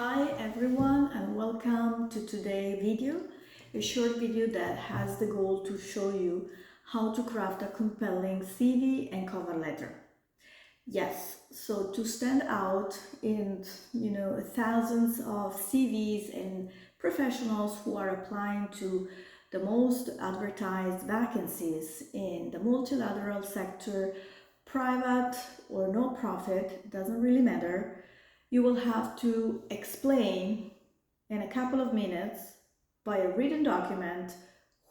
Hi everyone and welcome to today's video, a short video that has the goal to show you how to craft a compelling CV and cover letter. Yes, so to stand out in thousands of CVs and professionals who are applying to the most advertised vacancies in the multilateral sector, private or no profit, doesn't really matter. You will have to explain in a couple of minutes by a written document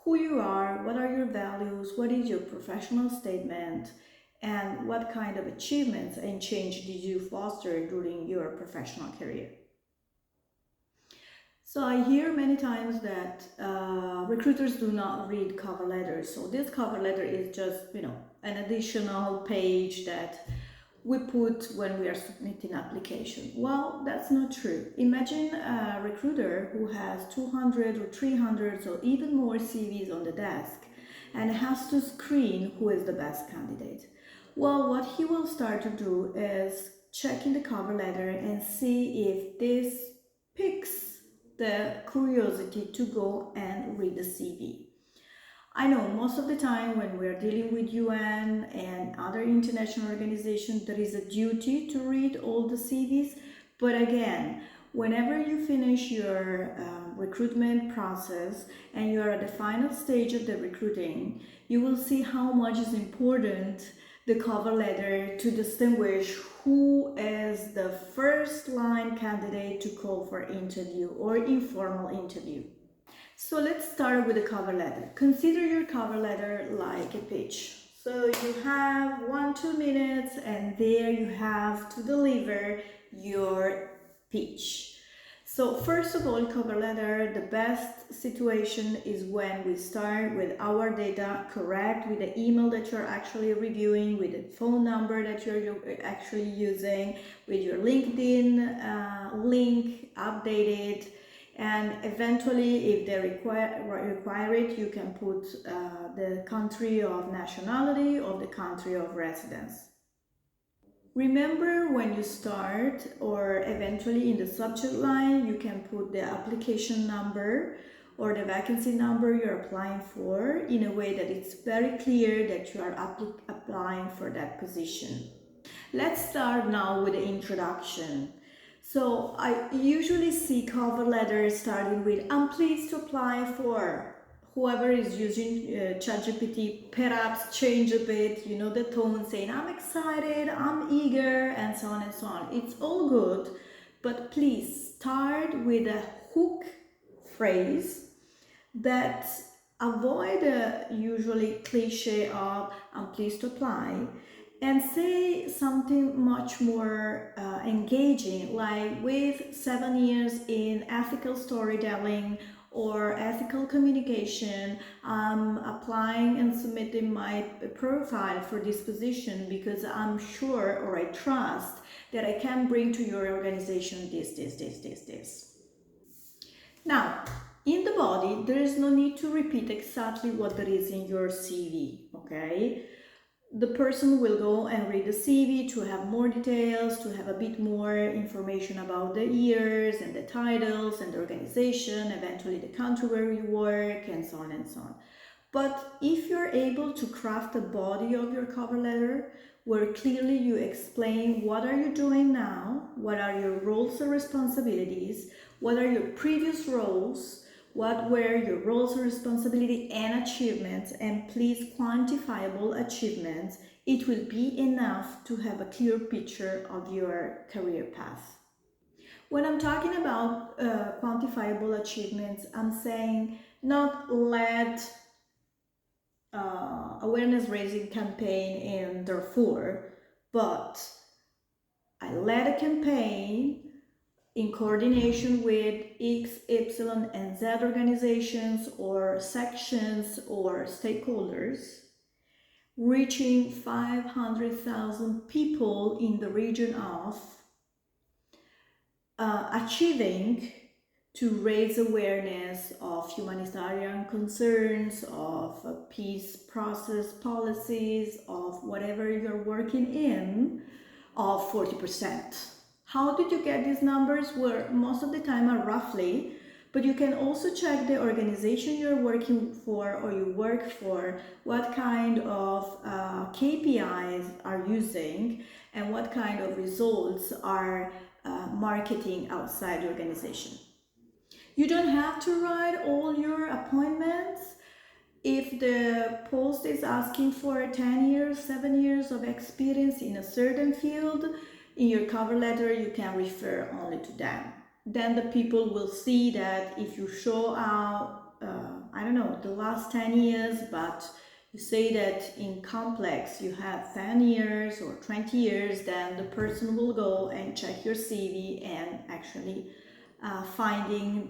who you are, what are your values, what is your professional statement, and what kind of achievements and change did you foster during your professional career. So I hear many times that recruiters do not read cover letters. So this cover letter is just, an additional page that we put when we are submitting application. Well, that's not true. Imagine a recruiter who has 200 or 300 or even more CVs on the desk and has to screen who is the best candidate. Well, what he will start to do is check in the cover letter and see if this picks the curiosity to go and read the CV. I know most of the time when we're dealing with UN and other international organizations, there is a duty to read all the CVs. But again, whenever you finish your recruitment process and you are at the final stage of the recruiting, you will see how much is important the cover letter to distinguish who is the first line candidate to call for interview or informal interview. So let's start with the cover letter. Consider your cover letter like a pitch. So you have 1-2 minutes and there you have to deliver your pitch. So first of all, cover letter, the best situation is when we start with our data correct, with the email that you're actually reviewing, with the phone number that you're actually using, with your LinkedIn link updated. And eventually, if they require it, you can put the country of nationality or the country of residence. Remember, when you start or eventually in the subject line, you can put the application number or the vacancy number you're applying for in a way that it's very clear that you are applying for that position. Let's start now with the introduction. So I usually see cover letters starting with "I'm pleased to apply for." Whoever is using ChatGPT perhaps change a bit, the tone, saying "I'm excited, I'm eager," and so on and so on. It's all good, but please start with a hook phrase that avoid the usually cliche of "I'm pleased to apply," and say something much more engaging, like "with 7 years in ethical storytelling or ethical communication, I'm applying and submitting my profile for this position because I'm sure or I trust that I can bring to your organization this. Now, in the body, there is no need to repeat exactly what there is in your CV, okay? The person will go and read the CV to have more details, to have a bit more information about the years and the titles and the organization, eventually the country where you work, and so on and so on. But if you're able to craft the body of your cover letter, where clearly you explain what are you doing now, what are your roles and responsibilities, what are your previous roles, what were your roles and responsibility and achievements, and please quantifiable achievements, it will be enough to have a clear picture of your career path. When I'm talking about quantifiable achievements, I'm saying not led awareness raising campaign in Darfur, but I led a campaign in coordination with X, Y, and Z organizations or sections or stakeholders, reaching 500,000 people in the region of achieving to raise awareness of humanitarian concerns, of peace process policies, of whatever you're working in, of 40%. How did you get these numbers? Well, most of the time are roughly, but you can also check the organization you're working for or you work for, what kind of KPIs are using and what kind of results are marketing outside the organization. You don't have to write all your appointments. If the post is asking for 10 years, 7 years of experience in a certain field, in your cover letter you can refer only to them. Then the people will see that if you show out, I don't know, the last 10 years, but you say that in complex you have 10 years or 20 years, then the person will go and check your CV and actually finding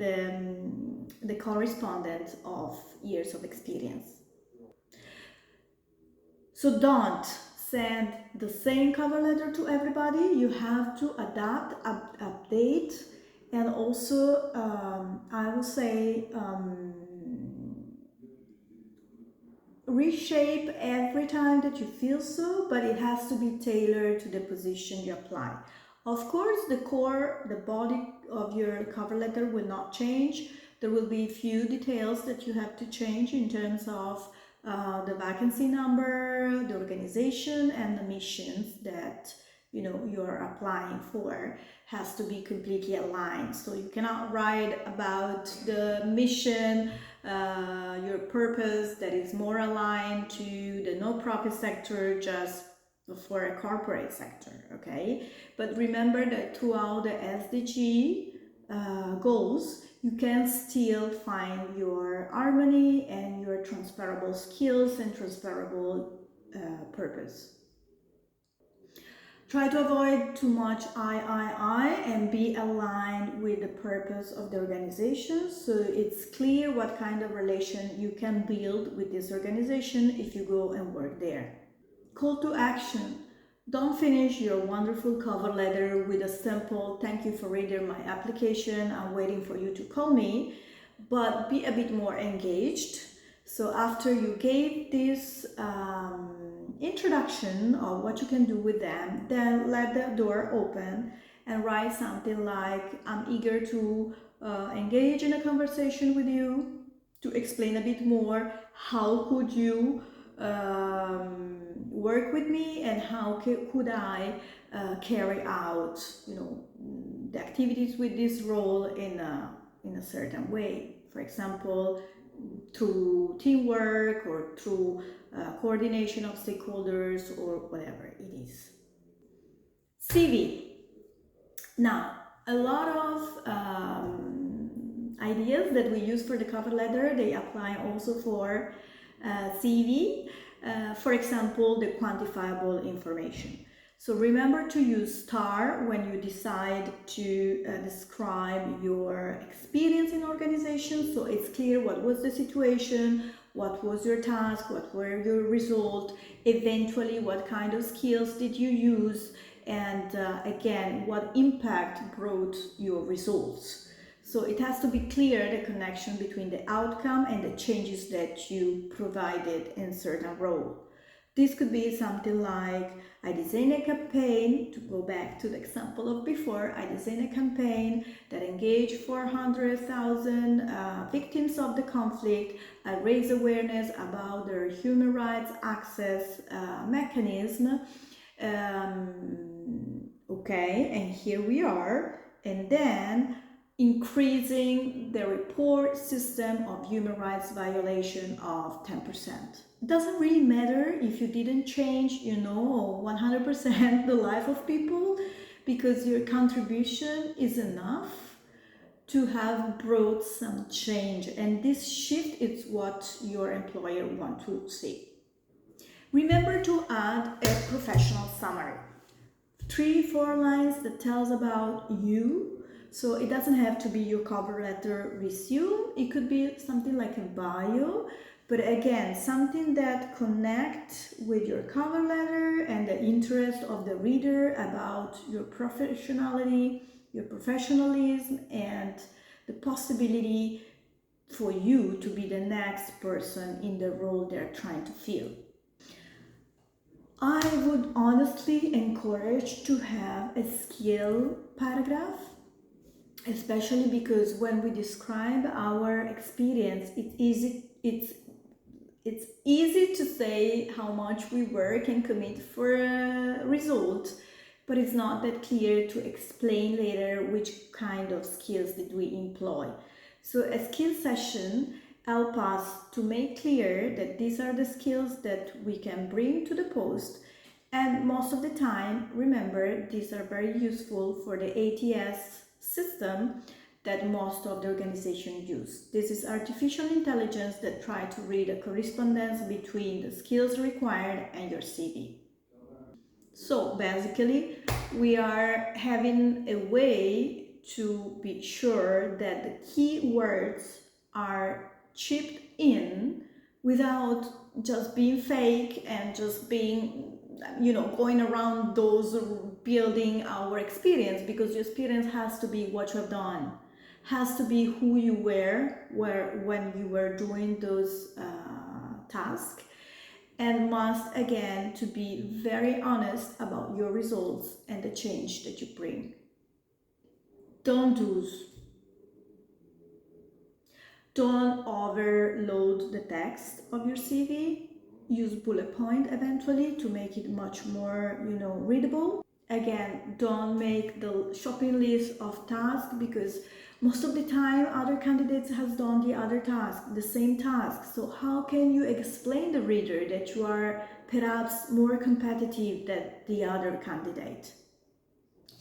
the correspondence of years of experience. So don't send the same cover letter to everybody. You have to adapt, update, and also I will say reshape every time that you feel so, but it has to be tailored to the position you apply. Of course, the core, the body of your cover letter will not change. There will be a few details that you have to change in terms of the vacancy number, the organization, and the missions that you're applying for has to be completely aligned. So you cannot write about the mission, your purpose that is more aligned to the no-profit sector just for a corporate sector, okay? But remember that throughout the SDG goals, you can still find your harmony and your transferable skills and transferable purpose. Try to avoid too much I and be aligned with the purpose of the organization, so it's clear what kind of relation you can build with this organization if you go and work there. Call to action. Don't finish your wonderful cover letter with a simple "thank you for reading my application, I'm waiting for you to call me," but be a bit more engaged. So after you gave this introduction of what you can do with them, then let the door open and write something like, "I'm eager to engage in a conversation with you to explain a bit more how could you work with me and how could I carry out the activities with this role in a certain way, for example through teamwork or through coordination of stakeholders or whatever it is." CV. Now, a lot of ideas that we use for the cover letter, they apply also for CV. For example, the quantifiable information. So remember to use STAR when you decide to describe your experience in organization. So it's clear what was the situation, what was your task, what were your results, eventually what kind of skills did you use, and again, what impact brought your results. So it has to be clear, the connection between the outcome and the changes that you provided in certain role. This could be something like, I designed a campaign, to go back to the example of before, I designed a campaign that engaged 400,000 victims of the conflict. I raised awareness about their human rights access mechanism. Okay, and here we are. And then increasing the report system of human rights violation of 10%. It doesn't really matter if you didn't change, 100% the life of people, because your contribution is enough to have brought some change, and this shift is what your employer wants to see. Remember to add a professional summary. 3-4 lines that tells about you. So it doesn't have to be your cover letter resume. It could be something like a bio, but again, something that connects with your cover letter and the interest of the reader about your professionality, your professionalism, and the possibility for you to be the next person in the role they're trying to fill. I would honestly encourage to have a skill paragraph, especially because when we describe our experience, it's easy to say how much we work and commit for a result, but it's not that clear to explain later which kind of skills did we employ. So a skill session help us to make clear that these are the skills that we can bring to the post, and most of the time, remember, these are very useful for the ATS system that most of the organization use. This is artificial intelligence that try to read a correspondence between the skills required and your CV. So basically, we are having a way to be sure that the keywords are chipped in without just being fake and just being, going around those building our experience, because your experience has to be what you have done, has to be who you were when you were doing those tasks, and must again to be very honest about your results and the change that you bring. Don't don't overload the text of your CV. Use bullet point eventually to make it much more, readable. Again, don't make the shopping list of tasks, because most of the time other candidates has done the other task, the same task. So how can you explain the reader that you are perhaps more competitive than the other candidate?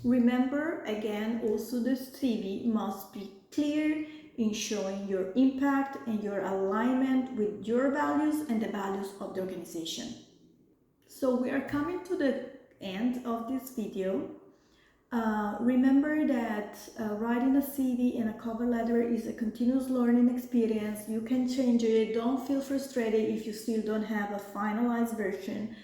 Remember, again, also the CV must be clear in showing your impact and your alignment with your values and the values of the organization. So we are coming to the end of this video. Remember that writing a CV and a cover letter is a continuous learning experience. You can change it. Don't feel frustrated if you still don't have a finalized version.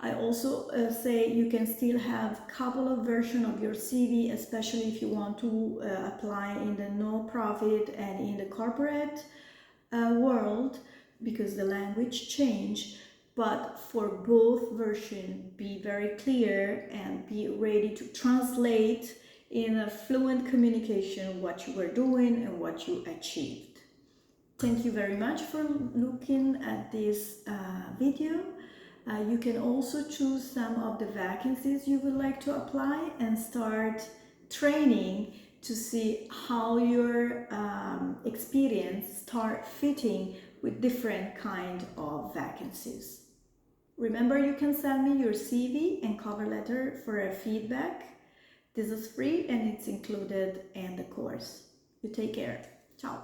I also say you can still have a couple of versions of your CV, especially if you want to apply in the no-profit and in the corporate world, because the language change. But for both versions, be very clear and be ready to translate in a fluent communication what you were doing and what you achieved. Thank you very much for looking at this video. You can also choose some of the vacancies you would like to apply and start training to see how your experience start fitting with different kind of vacancies. Remember, you can send me your CV and cover letter for a feedback. This is free and it's included in the course. You take care. Ciao.